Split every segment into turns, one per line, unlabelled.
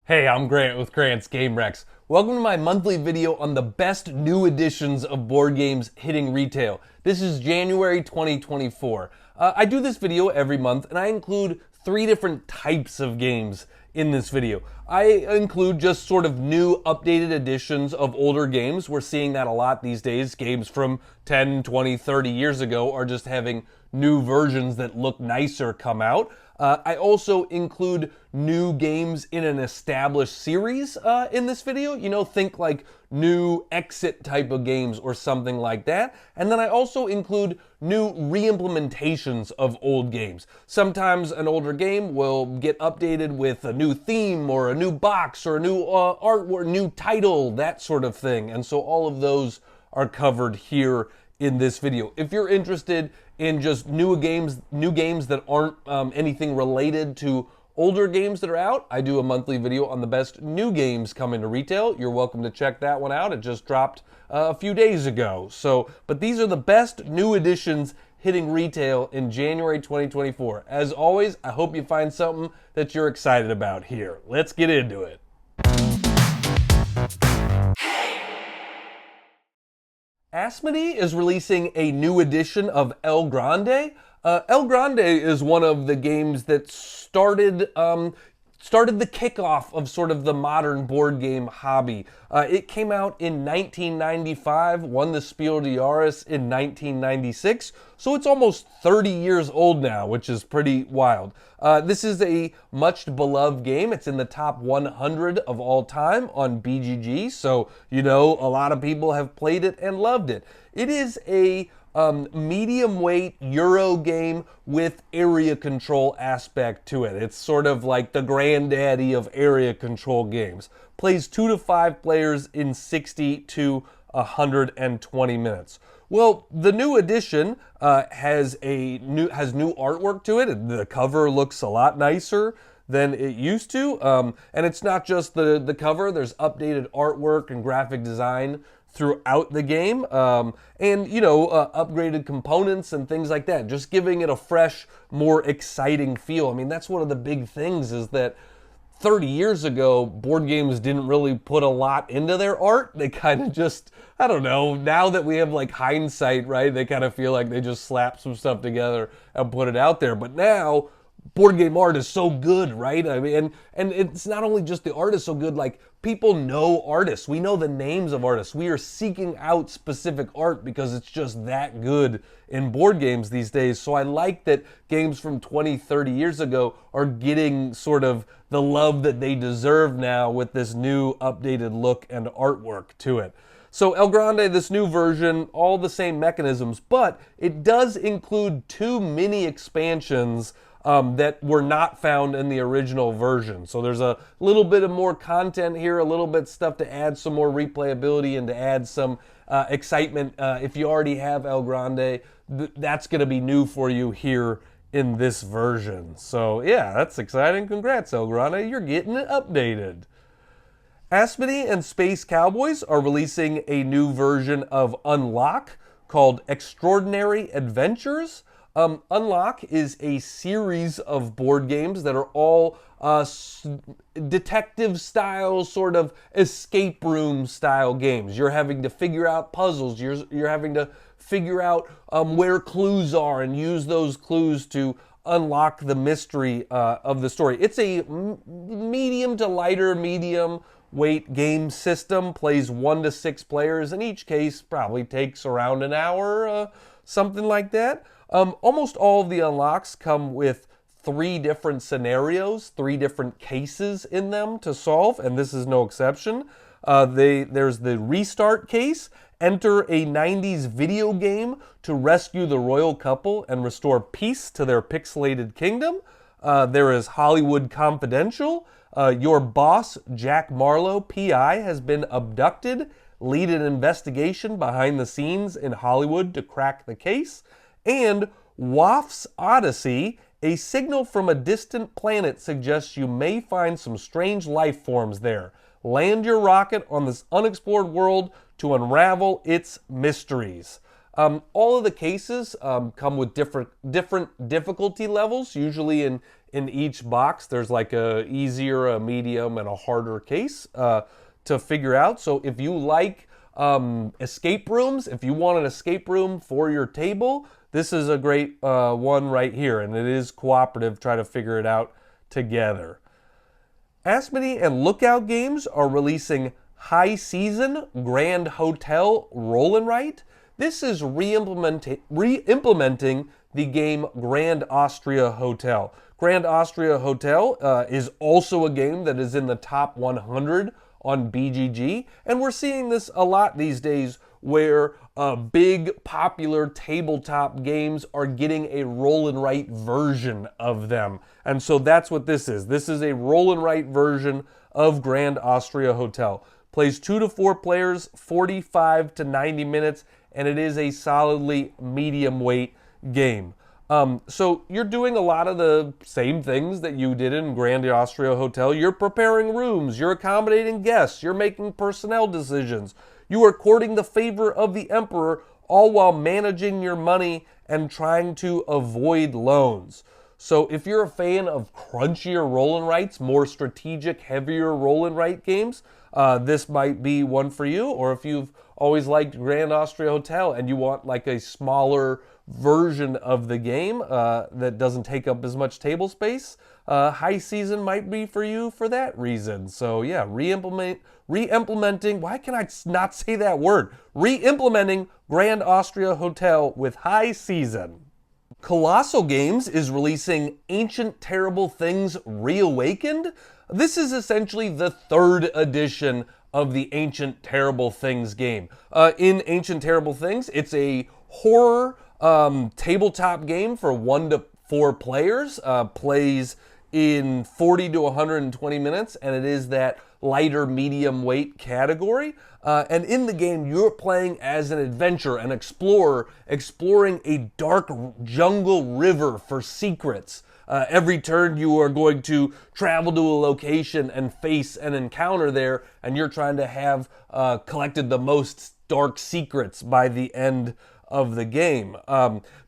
Hey, I'm Grant with Grant's Game Rex. Welcome to my monthly video on the best new editions of board games hitting retail. This is January 2024. I do this video every month and I include 3 different types of games in this video. I include just sort of new updated editions of older games. We're seeing that a lot these days. Games from 10, 20, 30 years ago are just having new versions that look nicer come out. I also include new games in an established series in this video. You know, think like new Exit type of games or something like that. And then I also include new re-implementations of old games. Sometimes an older game will get updated with a new theme or a new box or a new art or new title, that sort of thing. And so all of those are covered here in this video. If you're interested in just new games that aren't anything related to older games that are out, I do a monthly video on the best new games coming to retail. You're welcome to check that one out. It just dropped a few days ago. But these are the best new editions hitting retail in January 2024. As always, I hope you find something that you're excited about here. Let's get into it. Asmodee is releasing a new edition of El Grande. El Grande is one of the games that started the kickoff of sort of the modern board game hobby. It came out in 1995, won the Spiel des Jahres in 1996, so it's almost 30 years old now, which is pretty wild. This is a much beloved game. It's in the top 100 of all time on BGG, so you know a lot of people have played it and loved it. It is a medium weight Euro game with area control aspect to it. It's sort of like the granddaddy of area control games. Plays 2 to 5 players in 60 to 120 minutes. Well, the new edition has new artwork to it. The cover looks a lot nicer than it used to, and it's not just the cover. There's updated artwork and graphic design throughout the game, and upgraded components and things like that, just giving it a fresh, more exciting feel. I mean, that's one of the big things, is that 30 years ago, board games didn't really put a lot into their art. They kind of just, I don't know, now that we have like hindsight, right, they kind of feel like they just slapped some stuff together and put it out there. But now, board game art is so good, right? I mean, and it's not only just the art is so good, like people know artists. We know the names of artists. We are seeking out specific art because it's just that good in board games these days. So I like that games from 20, 30 years ago are getting sort of the love that they deserve now with this new updated look and artwork to it. So El Grande, this new version, all the same mechanisms, but it does include 2 mini expansions that were not found in the original version. So there's a little bit of more content here, a little bit stuff to add some more replayability and to add some excitement. If you already have El Grande, that's going to be new for you here in this version. So yeah, that's exciting. Congrats, El Grande. You're getting it updated. Asmodee and Space Cowboys are releasing a new version of Unlock called Extraordinary Adventures. Unlock is a series of board games that are all detective style, sort of escape room style games. You're having to figure out puzzles. You're having to figure out where clues are and use those clues to unlock the mystery of the story. It's a medium to lighter medium weight game system. Plays 1 to 6 players. In each case, probably takes around an hour, something like that. Almost all of the unlocks come with 3 different scenarios, 3 different cases in them to solve, and this is no exception. There's the restart case. Enter a 90s video game to rescue the royal couple and restore peace to their pixelated kingdom. There is Hollywood Confidential. Your boss, Jack Marlowe, PI, has been abducted. Lead an investigation behind the scenes in Hollywood to crack the case. And WAF's Odyssey, a signal from a distant planet suggests you may find some strange life forms there. Land your rocket on this unexplored world to unravel its mysteries. All of the cases come with different difficulty levels. Usually in in each box. There's like a easier, a medium, and a harder case to figure out. So if you like escape rooms, if you want an escape room for your table, this is a great one right here, and it is cooperative. Try to figure it out together. Asmodee and Lookout Games are releasing High Season Grand Hotel Roll and Write. This is re-implementing the game Grand Austria Hotel. Grand Austria Hotel is also a game that is in the top 100 on BGG, and we're seeing this a lot these days where big popular tabletop games are getting a roll and write version of them. And so that's what this is. This is a roll and write version of Grand Austria Hotel. Plays 2 to 4 players, 45 to 90 minutes, and it is a solidly medium weight game. So you're doing a lot of the same things that you did in Grande Austria Hotel. You're preparing rooms, you're accommodating guests, you're making personnel decisions. You are courting the favor of the emperor, all while managing your money and trying to avoid loans. So if you're a fan of crunchier roll and writes, more strategic, heavier roll and write games, this might be one for you. Or if you've always liked Grand Austria Hotel and you want like a smaller version of the game that doesn't take up as much table space, High Season might be for you for that reason. So yeah, re-implementing, why can I not say that word? Re-implementing Grand Austria Hotel with High Season. Colossal Games is releasing Ancient Terrible Things Reawakened. This is essentially the 3rd edition of the Ancient Terrible Things game. In Ancient Terrible Things, it's a horror tabletop game for 1 to 4 players. Plays in 40 to 120 minutes, and it is that lighter medium weight category. And in the game, you're playing as an adventurer, an explorer, exploring a dark jungle river for secrets. Every turn you are going to travel to a location and face an encounter there, and you're trying to have collected the most dark secrets by the end of the game.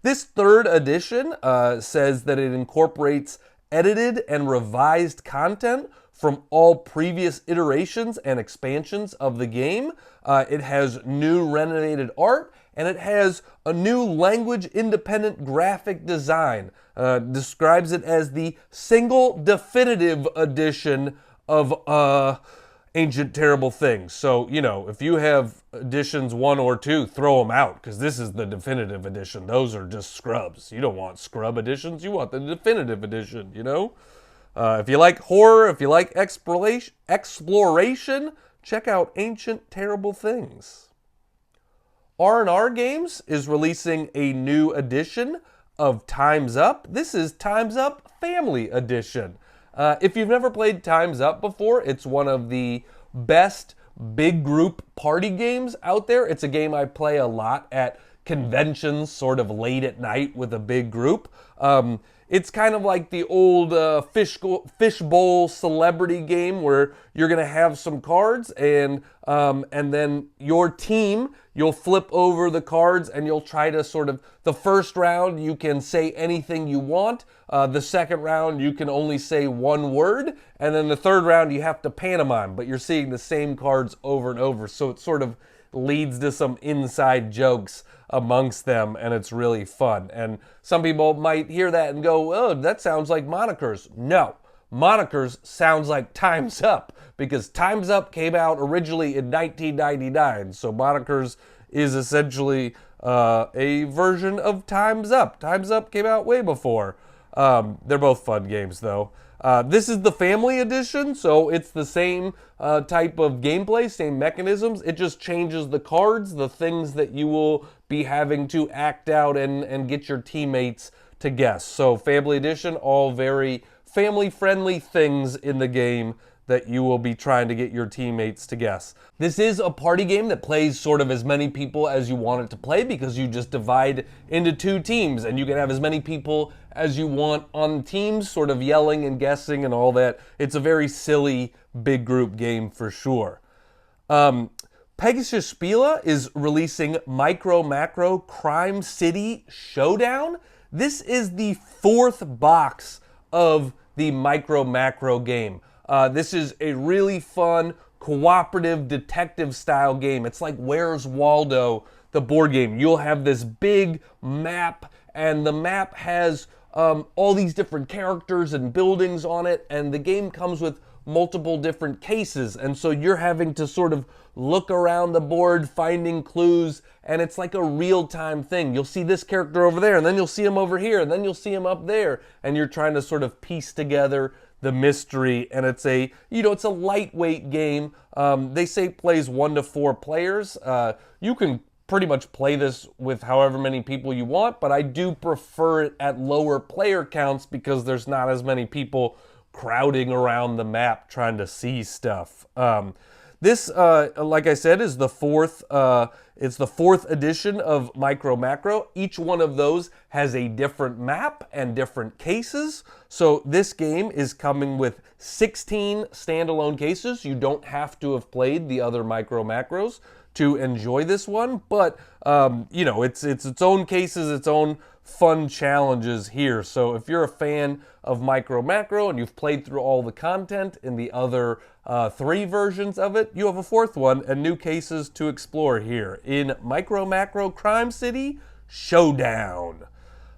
This 3rd edition says that it incorporates edited and revised content from all previous iterations and expansions of the game. It has new renovated art, and it has a new language-independent graphic design. Describes it as the single definitive edition of Ancient Terrible Things. So, you know, if you have editions 1 or 2, throw them out, because this is the definitive edition. Those are just scrubs. You don't want scrub editions. You want the definitive edition, you know? If you like horror, if you like exploration, check out Ancient Terrible Things. R&R Games is releasing a new edition of Time's Up. This is Time's Up Family Edition. If you've never played Time's Up before, it's one of the best big group party games out there. It's a game I play a lot at conventions, sort of late at night with a big group. It's kind of like the old fishbowl celebrity game where you're going to have some cards and then your team, you'll flip over the cards and you'll try to sort of, the first round you can say anything you want. The second round you can only say one word. And then the third round you have to pantomime, but you're seeing the same cards over and over. So it sort of leads to some inside jokes amongst them, and it's really fun. And some people might hear that and go, oh, that sounds like Monikers. No, Monikers sounds like Time's Up, because Time's Up came out originally in 1999, so Monikers is essentially a version of Time's Up. Time's Up came out way before. They're both fun games, though. This is the family edition, so it's the same type of gameplay, same mechanisms. It just changes the cards, the things that you will be having to act out and get your teammates to guess. So family edition, all very family-friendly things in the game that you will be trying to get your teammates to guess. This is a party game that plays sort of as many people as you want it to play, because you just divide into 2 teams and you can have as many people as you want on teams, sort of yelling and guessing and all that. It's a very silly big group game for sure. Pegasus Spiele is releasing MicroMacro Crime City Showdown. This is the 4th box of the MicroMacro game. This is a really fun, cooperative, detective-style game. It's like Where's Waldo, the board game. You'll have this big map, and the map has all these different characters and buildings on it, and the game comes with multiple different cases, and so you're having to sort of look around the board finding clues, and it's like a real-time thing. You'll see this character over there, and then you'll see him over here, and then you'll see him up there, and you're trying to sort of piece together the mystery. And it's a, it's a lightweight game. They say plays 1 to 4 players. You can pretty much play this with however many people you want, but I do prefer it at lower player counts because there's not as many people crowding around the map trying to see stuff. This, like I said, is the fourth. It's the 4th edition of MicroMacro. Each one of those has a different map and different cases. So this game is coming with 16 standalone cases. You don't have to have played the other MicroMacros to enjoy this one, but it's its own cases, its own fun challenges here. So if you're a fan of MicroMacro and you've played through all the content in the other 3 versions of it, you have a 4th one and new cases to explore here in MicroMacro Crime City Showdown.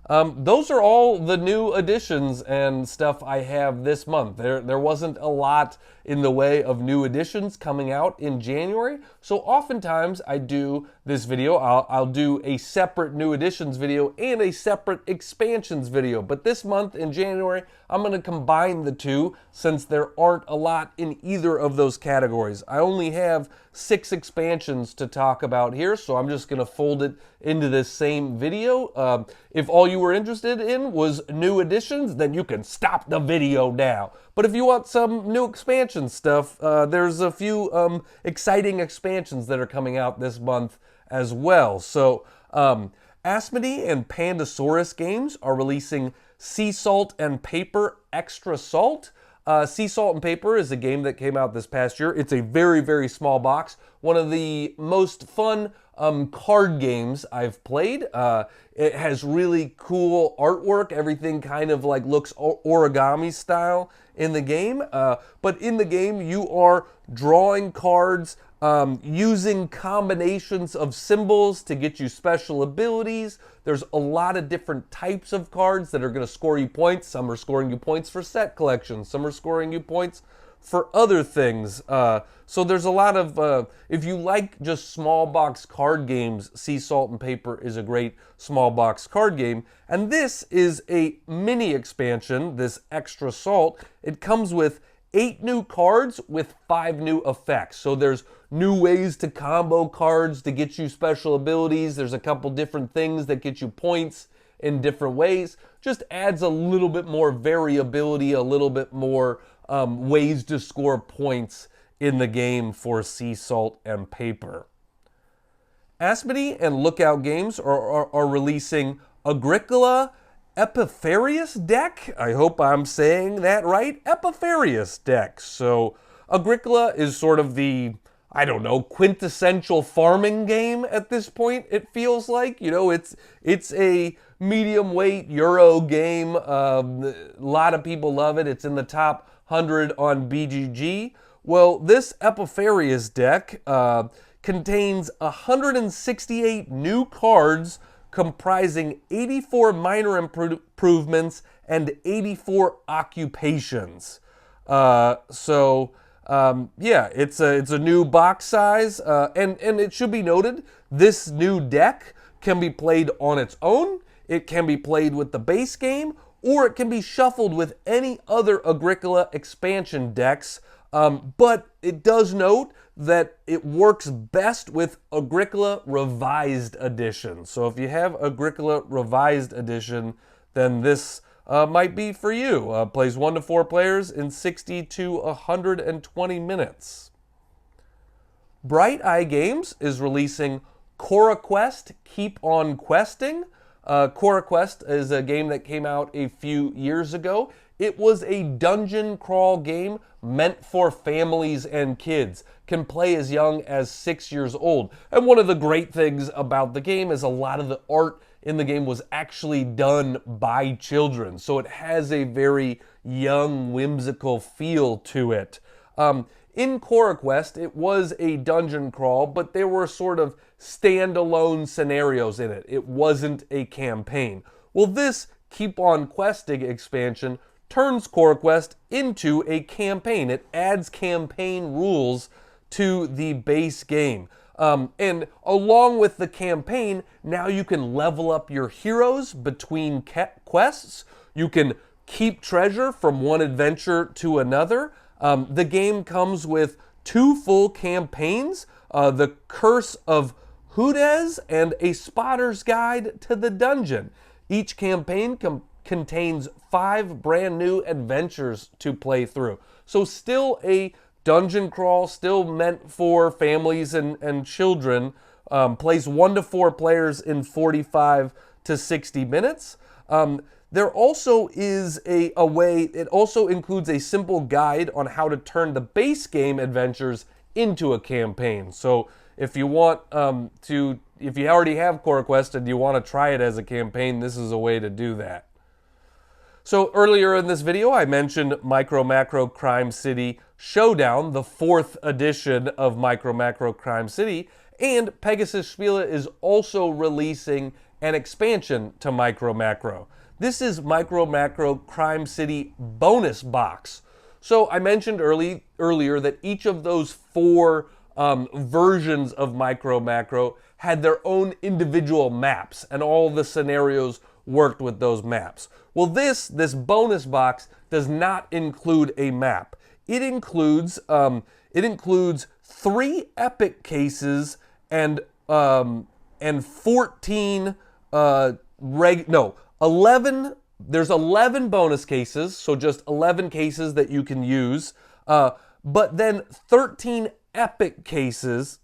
Those are all the new additions and stuff I have this month. There wasn't a lot in the way of new additions coming out in January, so oftentimes I do this video. I'll do a separate new additions video and a separate expansions video, but this month in January I'm going to combine the two since there aren't a lot in either of those categories. I only have 6 expansions to talk about here, so I'm just going to fold it into this same video. If all you were interested in was new additions, then you can stop the video now. But if you want some new expansion stuff, there's a few exciting expansions that are coming out this month as well. So Asmodee and Pandasaurus Games are releasing Sea Salt and Paper Extra Salt. Sea Salt and Paper is a game that came out this past year. It's a very, very small box. One of the most fun card games I've played. It has really cool artwork. Everything kind of like looks origami style in the game. But in the game, you are drawing cards, using combinations of symbols to get you special abilities. There's a lot of different types of cards that are going to score you points. Some are scoring you points for set collections. Some are scoring you points for other things. So there's a lot of, if you like just small box card games, Sea Salt and Paper is a great small box card game. And this is a mini expansion, this Extra Salt. It comes with 8 new cards with 5 new effects. So there's new ways to combo cards to get you special abilities. There's a couple different things that get you points in different ways. Just adds a little bit more variability, a little bit more ways to score points in the game for Sea Salt and Paper. Asmodee and Lookout Games are releasing Agricola Ephipparius deck. I hope I'm saying that right. Ephipparius deck. So Agricola is sort of the, I don't know, quintessential farming game at this point, it feels like. It's a medium weight Euro game. A lot of people love it. It's in the top 100 on BGG. Well, this Ephipparius deck contains 168 new cards comprising 84 minor improvements and 84 occupations. Yeah, it's a new box size, and it should be noted, this new deck can be played on its own, it can be played with the base game, or it can be shuffled with any other Agricola expansion decks, but it does note that it works best with Agricola Revised Edition. So if you have Agricola Revised Edition, then this might be for you. Plays 1 to 4 players in 60 to 120 minutes. Bright Eye Games is releasing CoraQuest Keep On Questing. CoraQuest is a game that came out a few years ago. It was a dungeon crawl game meant for families and kids. Can play as young as 6 years old. And one of the great things about the game is a lot of the art in the game was actually done by children. So it has a very young, whimsical feel to it. In CoraQuest, it was a dungeon crawl, but there were sort of standalone scenarios in it. It wasn't a campaign. Well, this Keep On Questing expansion turns CoraQuest into a campaign. It adds campaign rules to the base game. And along with the campaign, now you can level up your heroes between quests. You can keep treasure from one adventure to another. The game comes with 2 full campaigns, The Curse of Hudez and A Spotter's Guide to the Dungeon. Each campaign contains 5 brand new adventures to play through. So still a dungeon crawl, still meant for families and children. Plays 1 to 4 players in 45 to 60 minutes. There also is a way, it also includes a simple guide on how to turn the base game adventures into a campaign. So if you want if you already have CoraQuest and you want to try it as a campaign, this is a way to do that. So earlier in this video, I mentioned MicroMacro Crime City Showdown, the 4th edition of MicroMacro Crime City, and Pegasus Spiele is also releasing an expansion to MicroMacro. This is MicroMacro Crime City Bonus Box. So I mentioned earlier that each of those 4 versions of MicroMacro had their own individual maps, and all the scenarios worked with those maps. Well, this bonus box does not include a map. It includes 3 epic cases and 14 11. There's 11 bonus cases, so just 11 cases that you can use. But then 13 epic cases.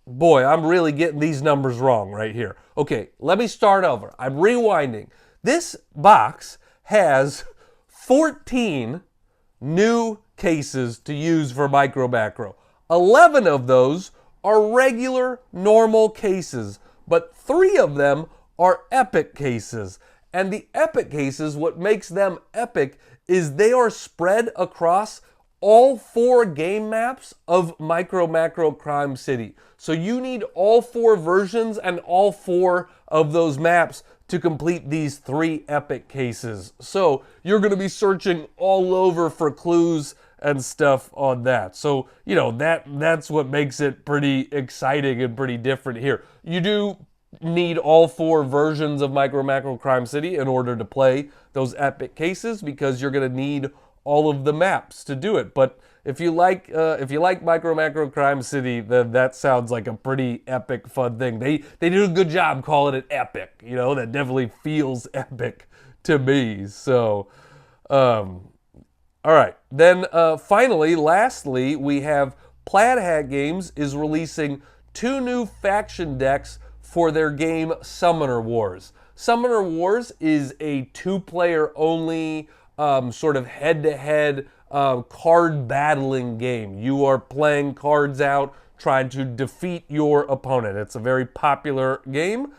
Boy, I'm really getting these numbers wrong right here. Okay, let me start over. I'm rewinding. This box has 14 new cases to use for MicroMacro. 11 of those are regular, normal cases, but 3 of them are epic cases. And the epic cases, what makes them epic is they are spread across all 4 game maps of MicroMacro Crime City. So you need all 4 versions and all 4 of those maps to complete these 3 epic cases. So you're going to be searching all over for clues and stuff on that. So, you know, that's what makes it pretty exciting and pretty different here. You do need all 4 versions of MicroMacro Crime City in order to play those epic cases, because you're going to need all of the maps to do it. But if you like MicroMacro Crime City, then that sounds like a pretty epic, fun thing. They do a good job calling it epic. You know, that definitely feels epic to me. So, all right. Then finally, lastly, we have Plaid Hat Games is releasing 2 new faction decks for their game Summoner Wars. Summoner Wars is a 2-player only sort of head-to-head card battling game. You are playing cards out, trying to defeat your opponent. It's a very popular game.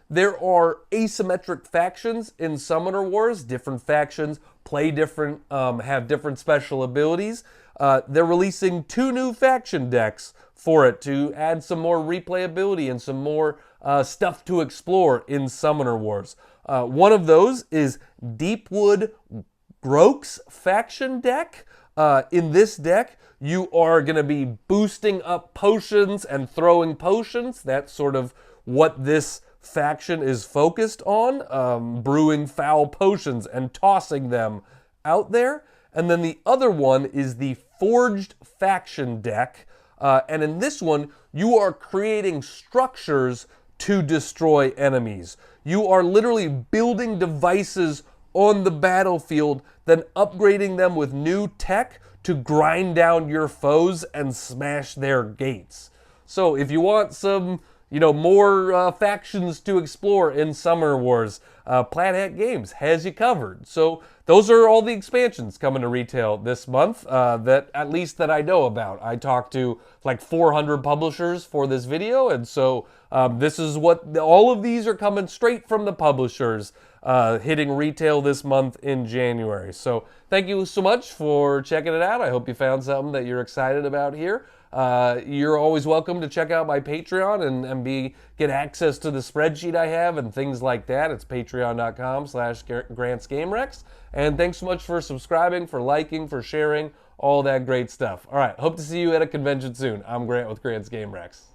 There are asymmetric factions in Summoner Wars. Different factions play different, have different special abilities. They're releasing 2 new faction decks for it to add some more replayability and some more stuff to explore in Summoner Wars. One of those is Deepwood Groaks faction deck. In this deck, you are going to be boosting up potions and throwing potions. That's sort of what this faction is focused on, brewing foul potions and tossing them out there. And then the other one is the Forged faction deck. And in this one, you are creating structures to destroy enemies. You are literally building devices on the battlefield, then upgrading them with new tech to grind down your foes and smash their gates. So if you want some, more factions to explore in Summer Wars. Plaid Hat Games has you covered. So those are all the expansions coming to retail this month that at least that I know about. I talked to like 400 publishers for this video, and so this is what all of these are coming straight from the publishers, hitting retail this month in January. So thank you so much for checking it out. I hope you found something that you're excited about here. You're always welcome to check out my Patreon and get access to the spreadsheet I have and things like that. It's patreon.com/GrantsGameRex. And thanks so much for subscribing, for liking, for sharing, all that great stuff. All right, hope to see you at a convention soon. I'm Grant with Grant's Game Rex.